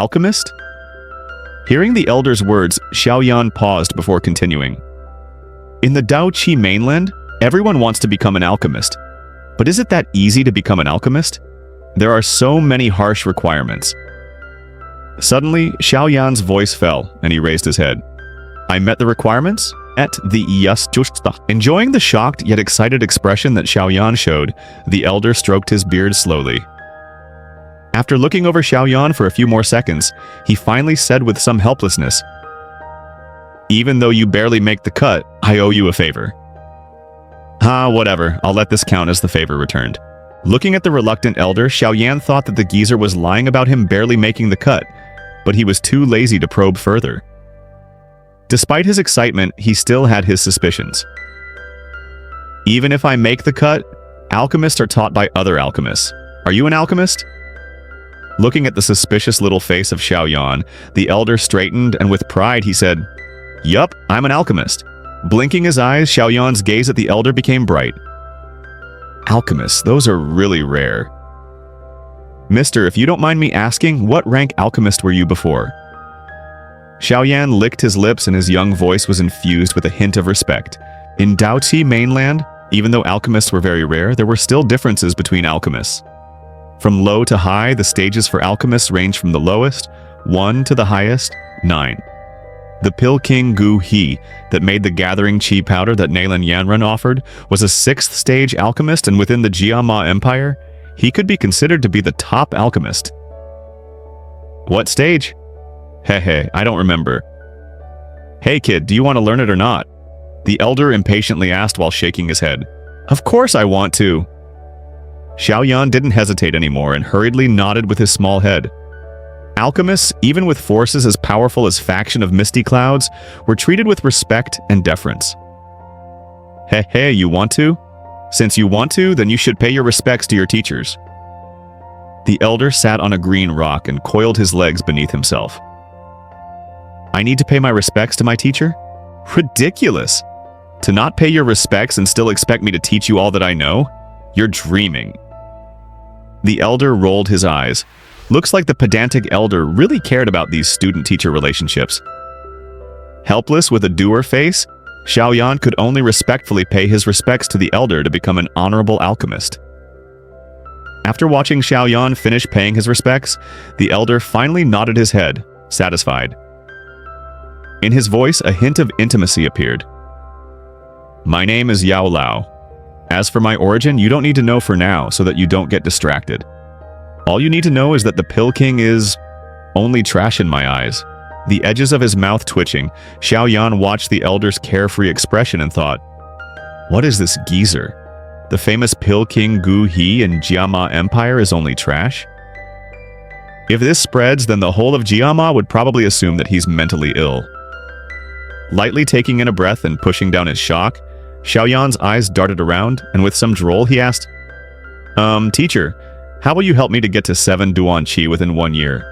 alchemist? Hearing the elder's words, Xiao Yan paused before continuing. In the Dao Qi mainland, everyone wants to become an alchemist. But is it that easy to become an alchemist? There are so many harsh requirements. Suddenly, Xiao Yan's voice fell, and he raised his head. I met the requirements? At the justa. Enjoying the shocked yet excited expression that Xiao Yan showed, the elder stroked his beard slowly. After looking over Xiao Yan for a few more seconds, he finally said with some helplessness, Even though you barely make the cut, I owe you a favor. Whatever, I'll let this count as the favor returned. Looking at the reluctant elder, Xiao Yan thought that the geezer was lying about him barely making the cut, but he was too lazy to probe further. Despite his excitement, he still had his suspicions. Even if I make the cut, alchemists are taught by other alchemists. Are you an alchemist? Looking at the suspicious little face of Xiao Yan, the elder straightened and with pride he said, Yup, I'm an alchemist. Blinking his eyes, Xiao Yan's gaze at the elder became bright. Alchemists, those are really rare. Mister, if you don't mind me asking, what rank alchemist were you before? Xiao Yan licked his lips and his young voice was infused with a hint of respect. In Daoqi mainland, even though alchemists were very rare, there were still differences between alchemists. From low to high, the stages for alchemists range from the lowest, 1, to the highest, 9. The Pill King Gu He, that made the gathering chi powder that Naylan Yanran offered, was a 6th stage alchemist, and within the Jiama Empire, he could be considered to be the top alchemist. What stage? Hehe, I don't remember. Hey kid, do you want to learn it or not? The elder impatiently asked while shaking his head. Of course I want to. Xiao Yan didn't hesitate anymore and hurriedly nodded with his small head. Alchemists, even with forces as powerful as faction of misty clouds, were treated with respect and deference. Hey, you want to? Since you want to, then you should pay your respects to your teachers. The elder sat on a green rock and coiled his legs beneath himself. I need to pay my respects to my teacher? Ridiculous! To not pay your respects and still expect me to teach you all that I know? You're dreaming. The elder rolled his eyes. Looks like the pedantic elder really cared about these student-teacher relationships. Helpless with a dour face, Xiao Yan could only respectfully pay his respects to the elder to become an honorable alchemist. After watching Xiao Yan finish paying his respects, the elder finally nodded his head, satisfied. In his voice, a hint of intimacy appeared. My name is Yao Lao. As for my origin, you don't need to know for now so that you don't get distracted. All you need to know is that the Pill King is only trash in my eyes. The edges of his mouth twitching, Xiao Yan watched the elder's carefree expression and thought, what is this geezer? The famous Pill King Gu He in Jiama Empire is only trash? If this spreads, then the whole of Jiama would probably assume that he's mentally ill. Lightly taking in a breath and pushing down his shock, Xiao Yan's eyes darted around, and with some droll he asked, Teacher, how will you help me to get to 7 Duan Qi within 1 year?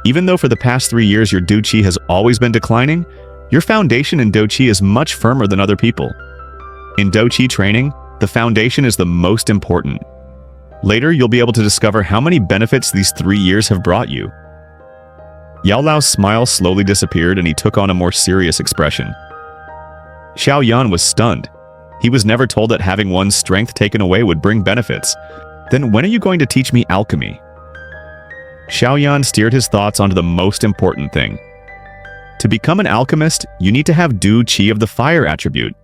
Even though for the past 3 years your Du Qi has always been declining, your foundation in Do Qi is much firmer than other people. In Do Qi training, the foundation is the most important. Later, you'll be able to discover how many benefits these 3 years have brought you. Yao Lao's smile slowly disappeared and he took on a more serious expression. Xiao Yan was stunned. He was never told that having one's strength taken away would bring benefits. Then when are you going to teach me alchemy? Xiao Yan steered his thoughts onto the most important thing. To become an alchemist, you need to have Du Qi of the fire attribute.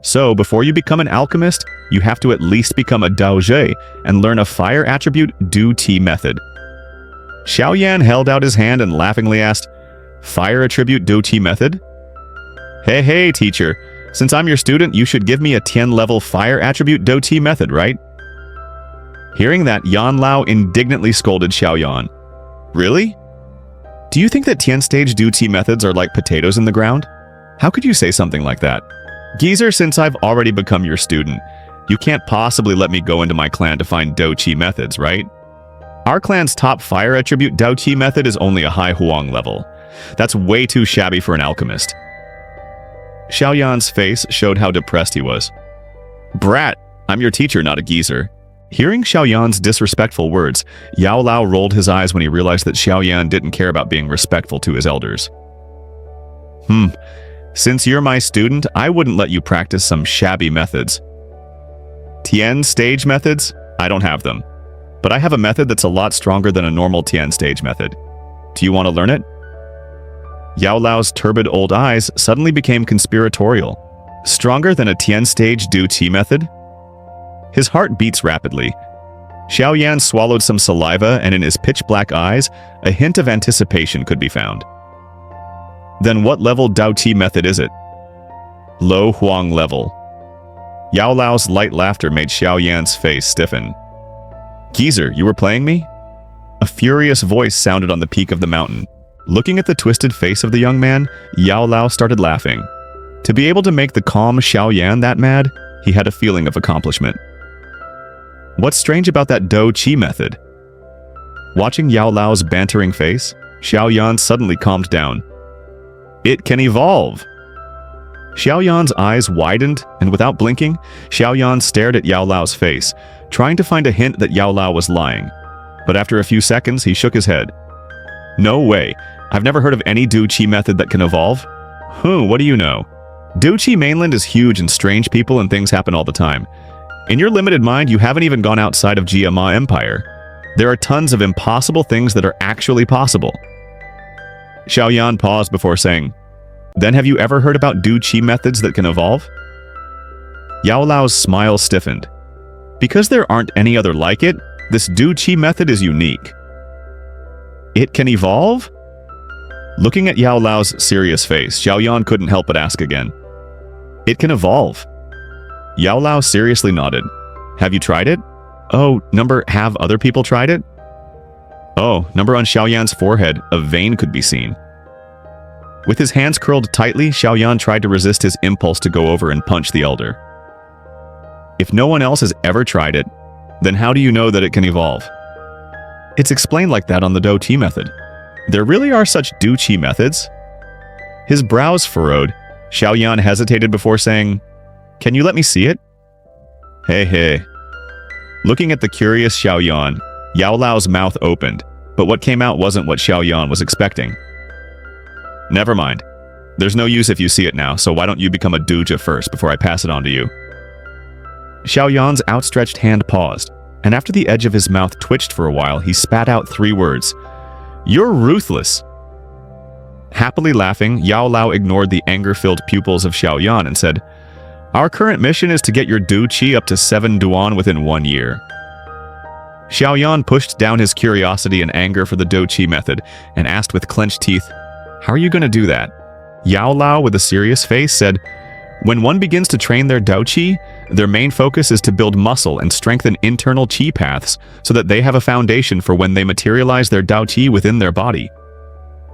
So, before you become an alchemist, you have to at least become a Dao Zhe and learn a fire attribute Du Qi method. Xiao Yan held out his hand and laughingly asked, Fire attribute Du Qi method? Hey, teacher. Since I'm your student, you should give me a Tian level fire attribute Do Qi method, right? Hearing that, Yan Lao indignantly scolded Xiao Yan. Really? Do you think that Tian stage Du Qi methods are like potatoes in the ground? How could you say something like that? Geezer, since I've already become your student, you can't possibly let me go into my clan to find Do Qi methods, right? Our clan's top fire attribute Do Qi method is only a high Huang level. That's way too shabby for an alchemist. Xiao Yan's face showed how depressed he was. Brat, I'm your teacher, not a geezer. Hearing Xiao Yan's disrespectful words, Yao Lao rolled his eyes when he realized that Xiao Yan didn't care about being respectful to his elders. Since you're my student, I wouldn't let you practice some shabby methods. Tian stage methods? I don't have them. But I have a method that's a lot stronger than a normal Tian stage method. Do you want to learn it? Yao Lao's turbid old eyes suddenly became conspiratorial. Stronger than a Tian stage Du Qi method? His heart beats rapidly. Xiao Yan swallowed some saliva, and in his pitch-black eyes, a hint of anticipation could be found. Then what level Dao Qi method is it? Low Huang level. Yao Lao's light laughter made Xiao Yan's face stiffen. Geezer, you were playing me? A furious voice sounded on the peak of the mountain. Looking at the twisted face of the young man, Yao Lao started laughing. To be able to make the calm Xiao Yan that mad, he had a feeling of accomplishment. What's strange about that Dou Qi method? Watching Yao Lao's bantering face, Xiao Yan suddenly calmed down. It can evolve! Xiao Yan's eyes widened, and without blinking, Xiao Yan stared at Yao Lao's face, trying to find a hint that Yao Lao was lying. But after a few seconds, he shook his head. No way. I've never heard of any Du Qi method that can evolve. What do you know? Du Qi mainland is huge and strange people and things happen all the time. In your limited mind, you haven't even gone outside of Jia Ma Empire. There are tons of impossible things that are actually possible. Xiao Yan paused before saying, Then have you ever heard about Du Qi methods that can evolve? Yao Lao's smile stiffened. Because there aren't any other like it, this Du Qi method is unique. It can evolve? Looking at Yao Lao's serious face, Xiao Yan couldn't help but ask again. It can evolve. Yao Lao seriously nodded. Have you tried it? Oh, number, have other people tried it? Oh, number on Xiao Yan's forehead, a vein could be seen. With his hands curled tightly, Xiao Yan tried to resist his impulse to go over and punch the elder. If no one else has ever tried it, then how do you know that it can evolve? It's explained like that on the Dou Qi method. There really are such Du Qi methods? His brows furrowed. Xiao Yan hesitated before saying, Can you let me see it? Hey. Looking at the curious Xiao Yan, Yao Lao's mouth opened, but what came out wasn't what Xiao Yan was expecting. Never mind. There's no use if you see it now, so why don't you become a Duja first before I pass it on to you? Xiao Yan's outstretched hand paused, and after the edge of his mouth twitched for a while, he spat out 3 words. You're ruthless. Happily laughing, Yao Lao ignored the anger-filled pupils of Xiao Yan and said, Our current mission is to get your Du Qi up to 7 Duan within 1 year. Xiao Yan pushed down his curiosity and anger for the Dou Qi method and asked with clenched teeth, How are you going to do that? Yao Lao, with a serious face, said, When one begins to train their Dou Qi, their main focus is to build muscle and strengthen internal Qi paths so that they have a foundation for when they materialize their Dou Qi within their body.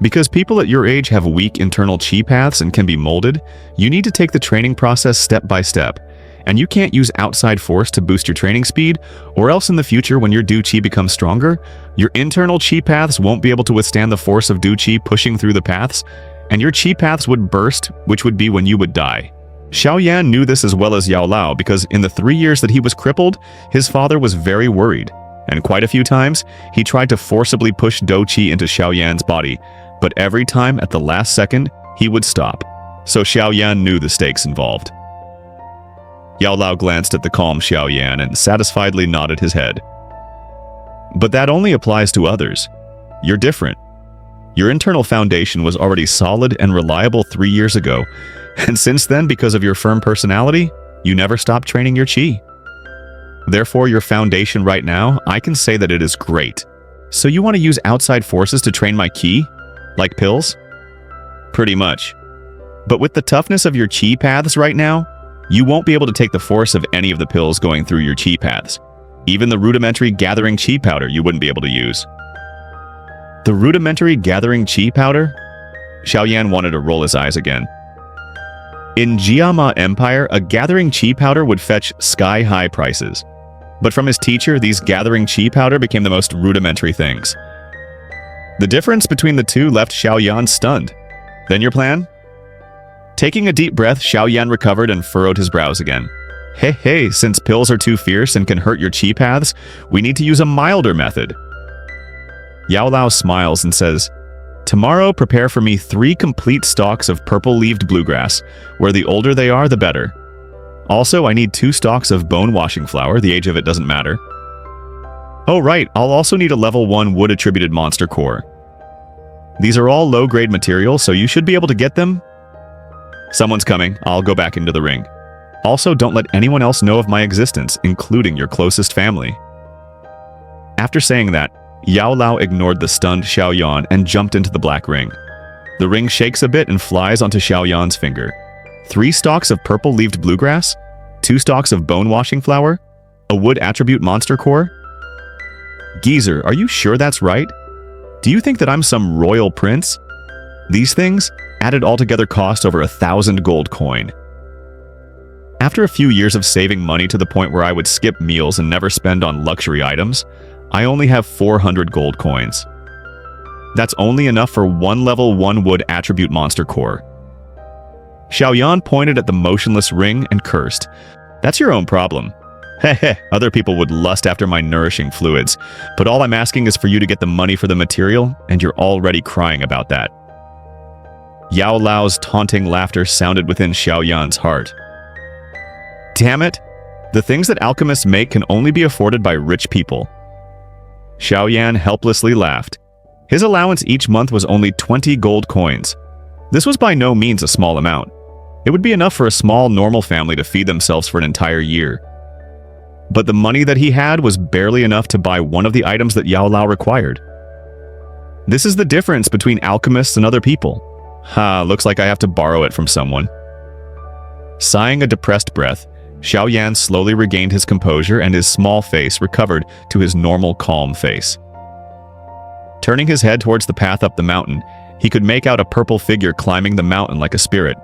Because people at your age have weak internal Qi paths and can be molded, you need to take the training process step by step. And you can't use outside force to boost your training speed, or else in the future when your Du Qi becomes stronger, your internal Qi paths won't be able to withstand the force of Du Qi pushing through the paths, and your Qi paths would burst, which would be when you would die. Xiao Yan knew this as well as Yao Lao because in the 3 years that he was crippled, his father was very worried, and quite a few times, he tried to forcibly push Dou Qi into Xiao Yan's body, but every time at the last second, he would stop. So Xiao Yan knew the stakes involved. Yao Lao glanced at the calm Xiao Yan and satisfiedly nodded his head. But that only applies to others. You're different. Your internal foundation was already solid and reliable 3 years ago, and since then, because of your firm personality, you never stopped training your Qi. Therefore, your foundation right now, I can say that it is great. So you want to use outside forces to train my Qi? Like pills? Pretty much. But with the toughness of your Qi paths right now, you won't be able to take the force of any of the pills going through your Qi paths. Even the rudimentary gathering Qi powder you wouldn't be able to use. The rudimentary gathering Qi powder? Xiao Yan wanted to roll his eyes again. In Jia Ma Empire, a gathering Qi powder would fetch sky-high prices. But from his teacher, these gathering Qi powder became the most rudimentary things. The difference between the two left Xiao Yan stunned. Then your plan? Taking a deep breath, Xiao Yan recovered and furrowed his brows again. Hey, since pills are too fierce and can hurt your chi paths, we need to use a milder method. Yao Lao smiles and says, tomorrow prepare for me 3 complete stalks of purple-leaved bluegrass, where the older they are, the better. Also, I need 2 stalks of bone-washing flower, the age of it doesn't matter. Oh right, I'll also need a level 1 wood-attributed monster core. These are all low-grade materials, so you should be able to get them. Someone's coming, I'll go back into the ring. Also, don't let anyone else know of my existence, including your closest family. After saying that, Yao Lao ignored the stunned Xiao Yan and jumped into the black ring. The ring shakes a bit and flies onto Xiao Yan's finger. 3 stalks of purple-leaved bluegrass? 2 stalks of bone-washing flower? A wood attribute monster core? Geezer, are you sure that's right? Do you think that I'm some royal prince? These things, added altogether, cost over 1,000 gold coin. After a few years of saving money to the point where I would skip meals and never spend on luxury items, I only have 400 gold coins. That's only enough for 1 level 1 wood attribute monster core. Xiao Yan pointed at the motionless ring and cursed. That's your own problem. Heh, other people would lust after my nourishing fluids, but all I'm asking is for you to get the money for the material, and you're already crying about that. Yao Lao's taunting laughter sounded within Xiao Yan's heart. Damn it! The things that alchemists make can only be afforded by rich people. Xiao Yan helplessly laughed. His allowance each month was only 20 gold coins. This was by no means a small amount. It would be enough for a small, normal family to feed themselves for an entire year. But the money that he had was barely enough to buy one of the items that Yao Lao required. This is the difference between alchemists and other people. Looks like I have to borrow it from someone. Sighing a depressed breath, Xiao Yan slowly regained his composure and his small face recovered to his normal, calm face. Turning his head towards the path up the mountain, he could make out a purple figure climbing the mountain like a spirit.